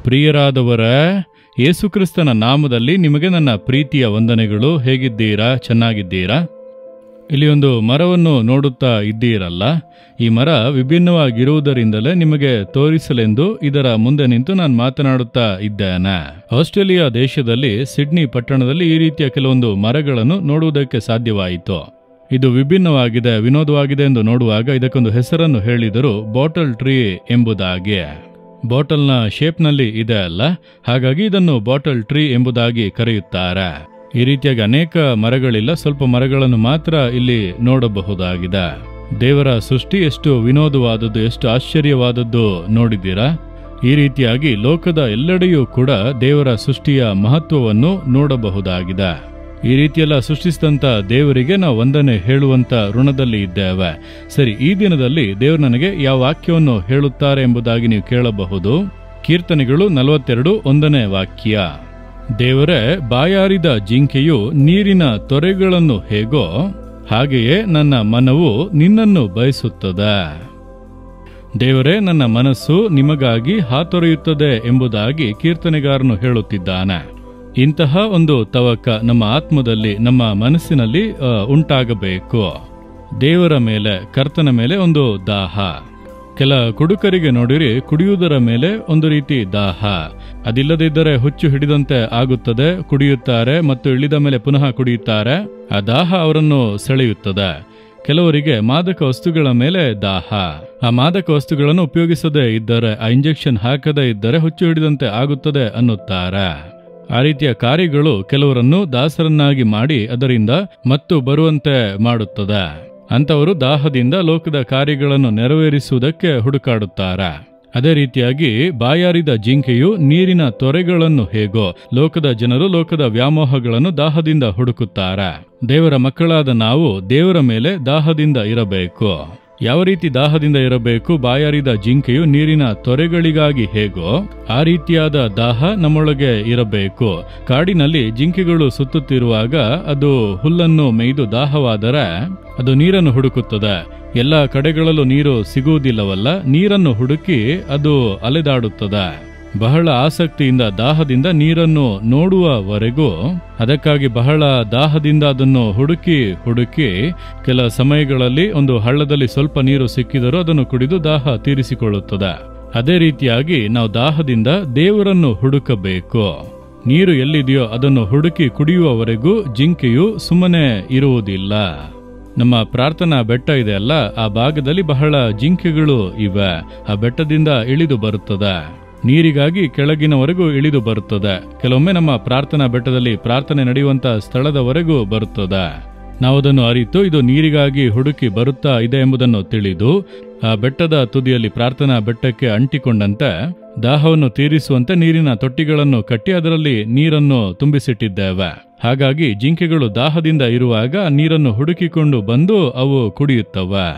ಪ್ರಿಯರಾದವರ, ಯೇಸುಕ್ರಿಸ್ತನ ನಾಮದಲ್ಲಿ ನಿಮಗೆ ನನ್ನ ಪ್ರೀತಿಯ ವಂದನೆಗಳು. ಹೇಗಿದ್ದೀರಾ? ಚೆನ್ನಾಗಿದ್ದೀರಾ? ಇಲ್ಲಿ ಒಂದು ಮರವನ್ನು ನೋಡುತ್ತಾ ಇದ್ದೀರಲ್ಲ, ಈ ಮರ ವಿಭಿನ್ನವಾಗಿರುವುದರಿಂದಲೇ ನಿಮಗೆ ತೋರಿಸಲೆಂದು ಇದರ ಮುಂದೆ ನಿಂತು ನಾನು ಮಾತನಾಡುತ್ತಾ ಇದ್ದೇನೆ. ಆಸ್ಟ್ರೇಲಿಯಾ ದೇಶದಲ್ಲಿ ಸಿಡ್ನಿ ಪಟ್ಟಣದಲ್ಲಿ ಈ ರೀತಿಯ ಕೆಲವೊಂದು ಮರಗಳನ್ನು ನೋಡುವುದಕ್ಕೆ ಸಾಧ್ಯವಾಯಿತು. ಇದು ವಿಭಿನ್ನವಾಗಿದೆ, ವಿನೋದವಾಗಿದೆ ಎಂದು ನೋಡುವಾಗ ಇದಕ್ಕೊಂದು ಹೆಸರನ್ನು ಹೇಳಿದರು, ಬಾಟಲ್ ಟ್ರೀ ಎಂಬುದಾಗಿ. ಬಾಟಲ್ನ ಶೇಪ್ನಲ್ಲಿ ಇದೆ ಅಲ್ಲ, ಹಾಗಾಗಿ ಇದನ್ನು ಬಾಟಲ್ ಟ್ರೀ ಎಂಬುದಾಗಿ ಕರೆಯುತ್ತಾರೆ. ಈ ರೀತಿಯಾಗಿ ಅನೇಕ ಮರಗಳಿಲ್ಲ, ಸ್ವಲ್ಪ ಮರಗಳನ್ನು ಮಾತ್ರ ಇಲ್ಲಿ ನೋಡಬಹುದಾಗಿದೆ. ದೇವರ ಸೃಷ್ಟಿ ಎಷ್ಟು ವಿನೋದವಾದದ್ದು, ಎಷ್ಟು ಆಶ್ಚರ್ಯವಾದದ್ದು ನೋಡಿದ್ದೀರಾ? ಈ ರೀತಿಯಾಗಿ ಲೋಕದ ಎಲ್ಲೆಡೆಯೂ ಕೂಡ ದೇವರ ಸೃಷ್ಟಿಯ ಮಹತ್ವವನ್ನು ನೋಡಬಹುದಾಗಿದೆ. ಈ ರೀತಿಯೆಲ್ಲ ಸೃಷ್ಟಿಸಿದಂಥ ದೇವರಿಗೆ ನಾವು ವಂದನೆ ಹೇಳುವಂತ ಋಣದಲ್ಲಿ ಇದ್ದೇವೆ. ಸರಿ, ಈ ದಿನದಲ್ಲಿ ದೇವರು ನನಗೆ ಯಾವ ವಾಕ್ಯವನ್ನು ಹೇಳುತ್ತಾರೆ ಎಂಬುದಾಗಿ ನೀವು ಕೇಳಬಹುದು. ಕೀರ್ತನೆಗಳು 42:1 ವಾಕ್ಯ. ದೇವರೇ, ಬಾಯಾರಿದ ಜಿಂಕೆಯು ನೀರಿನ ತೊರೆಗಳನ್ನು ಹೇಗೋ ಹಾಗೆಯೇ ನನ್ನ ಮನವು ನಿನ್ನನ್ನು ಬಯಸುತ್ತದೆ. ದೇವರೇ, ನನ್ನ ಮನಸ್ಸು ನಿಮಗಾಗಿ ಹಾತೊರೆಯುತ್ತದೆ ಎಂಬುದಾಗಿ ಕೀರ್ತನೆಗಾರನು ಹೇಳುತ್ತಿದ್ದಾನೆ. ಇಂತಹ ಒಂದು ತವಕ ನಮ್ಮ ಆತ್ಮದಲ್ಲಿ, ನಮ್ಮ ಮನಸ್ಸಿನಲ್ಲಿ ಉಂಟಾಗಬೇಕು. ದೇವರ ಮೇಲೆ, ಕರ್ತನ ಮೇಲೆ ಒಂದು ದಾಹ. ಕೆಲ ಕುಡುಕರಿಗೆ ನೋಡಿರಿ, ಕುಡಿಯುವುದರ ಮೇಲೆ ಒಂದು ರೀತಿ ದಾಹ. ಅದಿಲ್ಲದಿದ್ದರೆ ಹುಚ್ಚು ಹಿಡಿದಂತೆ ಆಗುತ್ತದೆ. ಕುಡಿಯುತ್ತಾರೆ ಮತ್ತು ಇಳಿದ ಮೇಲೆ ಪುನಃ ಕುಡಿಯುತ್ತಾರೆ. ಆ ದಾಹ ಅವರನ್ನು ಸೆಳೆಯುತ್ತದೆ. ಕೆಲವರಿಗೆ ಮಾದಕ ವಸ್ತುಗಳ ಮೇಲೆ ದಾಹ. ಆ ಮಾದಕ ವಸ್ತುಗಳನ್ನು ಉಪಯೋಗಿಸದೇ ಇದ್ದರೆ, ಆ ಇಂಜೆಕ್ಷನ್ ಹಾಕದೇ ಇದ್ದರೆ ಹುಚ್ಚು ಹಿಡಿದಂತೆ ಆಗುತ್ತದೆ ಅನ್ನುತ್ತಾರೆ. ಆ ರೀತಿಯ ಕಾರ್ಯಗಳು ಕೆಲವರನ್ನು ದಾಸರನ್ನಾಗಿ ಮಾಡಿ ಅದರಿಂದ ಮತ್ತು ಬರುವಂತೆ ಮಾಡುತ್ತದೆ. ಅಂತವರು ದಾಹದಿಂದ ಲೋಕದ ಕಾರ್ಯಗಳನ್ನು ನೆರವೇರಿಸುವುದಕ್ಕೆ ಹುಡುಕಾಡುತ್ತಾರೆ. ಅದೇ ರೀತಿಯಾಗಿ ಬಾಯಾರಿದ ಜಿಂಕೆಯು ನೀರಿನ ತೊರೆಗಳನ್ನು ಹೇಗೋ, ಲೋಕದ ಜನರು ಲೋಕದ ವ್ಯಾಮೋಹಗಳನ್ನು ದಾಹದಿಂದ ಹುಡುಕುತ್ತಾರೆ. ದೇವರ ಮಕ್ಕಳಾದ ನಾವು ದೇವರ ಮೇಲೆ ದಾಹದಿಂದ ಇರಬೇಕು. ಯಾವ ರೀತಿ ದಾಹದಿಂದ ಇರಬೇಕು? ಬಾಯಾರಿದ ಜಿಂಕೆಯು ನೀರಿನ ತೊರೆಗಳಿಗಾಗಿ ಹೇಗೋ ಆ ರೀತಿಯಾದ ದಾಹ ನಮ್ಮೊಳಗೆ ಇರಬೇಕು. ಕಾಡಿನಲ್ಲಿ ಜಿಂಕೆಗಳು ಸುತ್ತುತ್ತಿರುವಾಗ ಅದು ಹುಲ್ಲನ್ನು ಮೇಯ್ದು ದಾಹವಾದರೆ ಅದು ನೀರನ್ನು ಹುಡುಕುತ್ತದೆ. ಎಲ್ಲ ಕಡೆಗಳಲ್ಲೂ ನೀರು ಸಿಗುವುದಿಲ್ಲವಲ್ಲ, ನೀರನ್ನು ಹುಡುಕಿ ಅದು ಅಲೆದಾಡುತ್ತದೆ. ಬಹಳ ಆಸಕ್ತಿಯಿಂದ, ದಾಹದಿಂದ ನೀರನ್ನು ನೋಡುವವರೆಗೂ, ಅದಕ್ಕಾಗಿ ಬಹಳ ದಾಹದಿಂದ ಅದನ್ನು ಹುಡುಕಿ ಕೆಲ ಸಮಯಗಳಲ್ಲಿ ಒಂದು ಹಳ್ಳದಲ್ಲಿ ಸ್ವಲ್ಪ ನೀರು ಸಿಕ್ಕಿದರೂ ಅದನ್ನು ಕುಡಿದು ದಾಹ ತೀರಿಸಿಕೊಳ್ಳುತ್ತದೆ. ಅದೇ ರೀತಿಯಾಗಿ ನಾವು ದಾಹದಿಂದ ದೇವರನ್ನು ಹುಡುಕಬೇಕು. ನೀರು ಎಲ್ಲಿದೆಯೋ ಅದನ್ನು ಹುಡುಕಿ ಕುಡಿಯುವವರೆಗೂ ಜಿಂಕೆಯು ಸುಮ್ಮನೆ ಇರುವುದಿಲ್ಲ. ನಮ್ಮ ಪ್ರಾರ್ಥನಾ ಬೆಟ್ಟ ಇದೆ ಅಲ್ಲ, ಆ ಭಾಗದಲ್ಲಿ ಬಹಳ ಜಿಂಕೆಗಳು ಇವೆ. ಆ ಬೆಟ್ಟದಿಂದ ಇಳಿದು ಬರುತ್ತದೆ, ನೀರಿಗಾಗಿ ಕೆಳಗಿನವರೆಗೂ ಇಳಿದು ಬರುತ್ತದೆ. ಕೆಲವೊಮ್ಮೆ ನಮ್ಮ ಪ್ರಾರ್ಥನಾ ಬೆಟ್ಟದಲ್ಲಿ ಪ್ರಾರ್ಥನೆ ನಡೆಯುವಂತ ಸ್ಥಳದವರೆಗೂ ಬರುತ್ತದೆ. ನಾವು ಅದನ್ನು ಅರಿತು ಇದು ನೀರಿಗಾಗಿ ಹುಡುಕಿ ಬರುತ್ತಾ ಇದೆ ಎಂಬುದನ್ನು ತಿಳಿದು ಆ ಬೆಟ್ಟದ ತುದಿಯಲ್ಲಿ ಪ್ರಾರ್ಥನಾ ಬೆಟ್ಟಕ್ಕೆ ಅಂಟಿಕೊಂಡಂತೆ ದಾಹವನ್ನು ತೀರಿಸುವಂತೆ ನೀರಿನ ತೊಟ್ಟಿಗಳನ್ನು ಕಟ್ಟಿ ಅದರಲ್ಲಿ ನೀರನ್ನು ತುಂಬಿಸಿಟ್ಟಿದ್ದೇವೆ. ಹಾಗಾಗಿ ಜಿಂಕೆಗಳು ದಾಹದಿಂದ ಇರುವಾಗ ನೀರನ್ನು ಹುಡುಕಿಕೊಂಡು ಬಂದು ಅವು ಕುಡಿಯುತ್ತವೆ.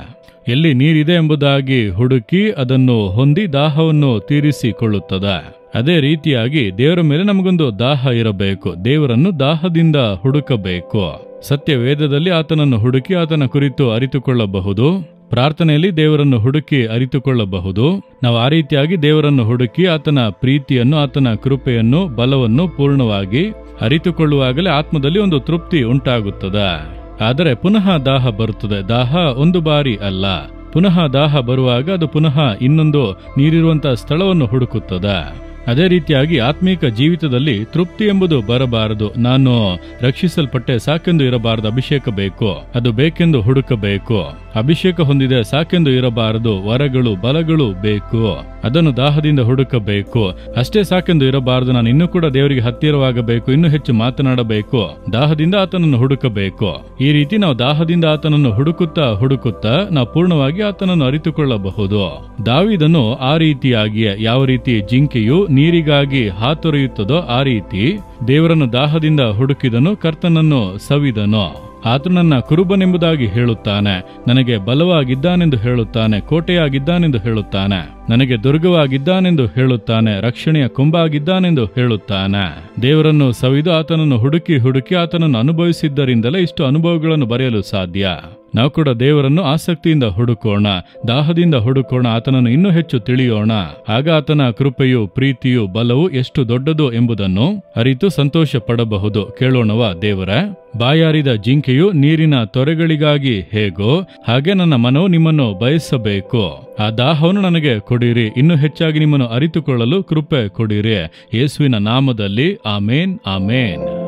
ಎಲ್ಲಿ ನೀರಿದೆ ಎಂಬುದಾಗಿ ಹುಡುಕಿ ಅದನ್ನು ಹೊಂದಿ ದಾಹವನ್ನು ತೀರಿಸಿಕೊಳ್ಳುತ್ತದೆ. ಅದೇ ರೀತಿಯಾಗಿ ದೇವರ ಮೇಲೆ ನಮಗೊಂದು ದಾಹ ಇರಬೇಕು. ದೇವರನ್ನು ದಾಹದಿಂದ ಹುಡುಕಬೇಕು. ಸತ್ಯ ವೇದದಲ್ಲಿ ಆತನನ್ನು ಹುಡುಕಿ ಆತನ ಕುರಿತು ಅರಿತುಕೊಳ್ಳಬಹುದು. ಪ್ರಾರ್ಥನೆಯಲ್ಲಿ ದೇವರನ್ನು ಹುಡುಕಿ ಅರಿತುಕೊಳ್ಳಬಹುದು. ನಾವು ಆ ರೀತಿಯಾಗಿ ದೇವರನ್ನು ಹುಡುಕಿ ಆತನ ಪ್ರೀತಿಯನ್ನು, ಆತನ ಕೃಪೆಯನ್ನು, ಬಲವನ್ನು ಪೂರ್ಣವಾಗಿ ಅರಿತುಕೊಳ್ಳುವಾಗಲೇ ಆತ್ಮದಲ್ಲಿ ಒಂದು ತೃಪ್ತಿ ಉಂಟಾಗುತ್ತದೆ. ಆದರೆ ಪುನಃ ದಾಹ ಬರುತ್ತದೆ. ದಾಹ ಒಂದು ಬಾರಿ ಅಲ್ಲ, ಪುನಃ ದಾಹ ಬರುವಾಗ ಅದು ಪುನಃ ಇನ್ನೊಂದು ನೀರಿರುವಂತಹ ಸ್ಥಳವನ್ನು ಹುಡುಕುತ್ತದೆ. ಅದೇ ರೀತಿಯಾಗಿ ಆತ್ಮೀಕ ಜೀವಿತದಲ್ಲಿ ತೃಪ್ತಿ ಎಂಬುದು ಬರಬಾರದು. ನಾನು ರಕ್ಷಿಸಲ್ಪಟ್ಟೆ ಸಾಕೆಂದು ಇರಬಾರದು, ಅಭಿಷೇಕ ಬೇಕು, ಅದು ಬೇಕೆಂದು ಹುಡುಕಬೇಕು. ಅಭಿಷೇಕ ಹೊಂದಿದೆ ಸಾಕೆಂದು ಇರಬಾರದು, ವರಗಳು ಬಲಗಳು ಬೇಕು, ಅದನ್ನು ದಾಹದಿಂದ ಹುಡುಕಬೇಕು. ಅಷ್ಟೇ ಸಾಕೆಂದು ಇರಬಾರದು, ನಾನು ಇನ್ನೂ ಕೂಡ ದೇವರಿಗೆ ಹತ್ತಿರವಾಗಬೇಕು, ಇನ್ನೂ ಹೆಚ್ಚು ಮಾತನಾಡಬೇಕು, ದಾಹದಿಂದ ಆತನನ್ನು ಹುಡುಕಬೇಕು. ಈ ರೀತಿ ನಾವು ದಾಹದಿಂದ ಆತನನ್ನು ಹುಡುಕುತ್ತಾ ನಾವು ಪೂರ್ಣವಾಗಿ ಆತನನ್ನು ಅರಿತುಕೊಳ್ಳಬಹುದು. ದಾವೀದನು ಆ ರೀತಿಯಾಗಿಯೇ, ಯಾವ ರೀತಿ ಜಿಂಕೆಯು ನೀರಿಗಾಗಿ ಹಾತೊರೆಯುತ್ತದೋ ಆ ರೀತಿ ದೇವರನ್ನು ದಾಹದಿಂದ ಹುಡುಕಿದನು, ಕರ್ತನನ್ನು ಸವಿದನು. ಆತನು ನನ್ನ ಕುರುಬನೆಂಬುದಾಗಿ ಹೇಳುತ್ತಾನೆ, ನನಗೆ ಬಲವಾಗಿದ್ದಾನೆಂದು ಹೇಳುತ್ತಾನೆ, ಕೋಟೆಯಾಗಿದ್ದಾನೆಂದು ಹೇಳುತ್ತಾನೆ, ನನಗೆ ದುರ್ಗವಾಗಿದ್ದಾನೆಂದು ಹೇಳುತ್ತಾನೆ, ರಕ್ಷಣೆಯ ಕೊಂಬಾಗಿದ್ದಾನೆಂದು ಹೇಳುತ್ತಾನೆ. ದೇವರನ್ನು ಸವಿದು ಆತನನ್ನು ಹುಡುಕಿ ಹುಡುಕಿ ಆತನನ್ನು ಅನುಭವಿಸಿದ್ದರಿಂದಲೇ ಇಷ್ಟು ಅನುಭವಗಳನ್ನು ಬರೆಯಲು ಸಾಧ್ಯ. ನಾವು ಕೂಡ ದೇವರನ್ನು ಆಸಕ್ತಿಯಿಂದ ಹುಡುಕೋಣ, ದಾಹದಿಂದ ಹುಡುಕೋಣ, ಆತನನ್ನು ಇನ್ನೂ ಹೆಚ್ಚು ತಿಳಿಯೋಣ. ಆಗ ಆತನ ಕೃಪೆಯು, ಪ್ರೀತಿಯು, ಬಲವು ಎಷ್ಟು ದೊಡ್ಡದು ಎಂಬುದನ್ನು ಅರಿತು ಸಂತೋಷ ಪಡಬಹುದು. ಕೇಳೋಣವಾ ದೇವರ? ಬಾಯಾರಿದ ಜಿಂಕೆಯು ನೀರಿನ ತೊರೆಗಳಿಗಾಗಿ ಹೇಗೋ ಹಾಗೆ ನನ್ನ ಮನವು ನಿಮ್ಮನ್ನು ಬಯಸಬೇಕು. ಆ ದಾಹವನ್ನು ನನಗೆ ಕೊಡಿರಿ, ಇನ್ನೂ ಹೆಚ್ಚಾಗಿ ನಿಮ್ಮನ್ನು ಅರಿತುಕೊಳ್ಳಲು ಕೃಪೆ ಕೊಡಿರಿ. ಯೇಸುವಿನ ನಾಮದಲ್ಲಿ ಆಮೇನ್, ಆಮೇನ್.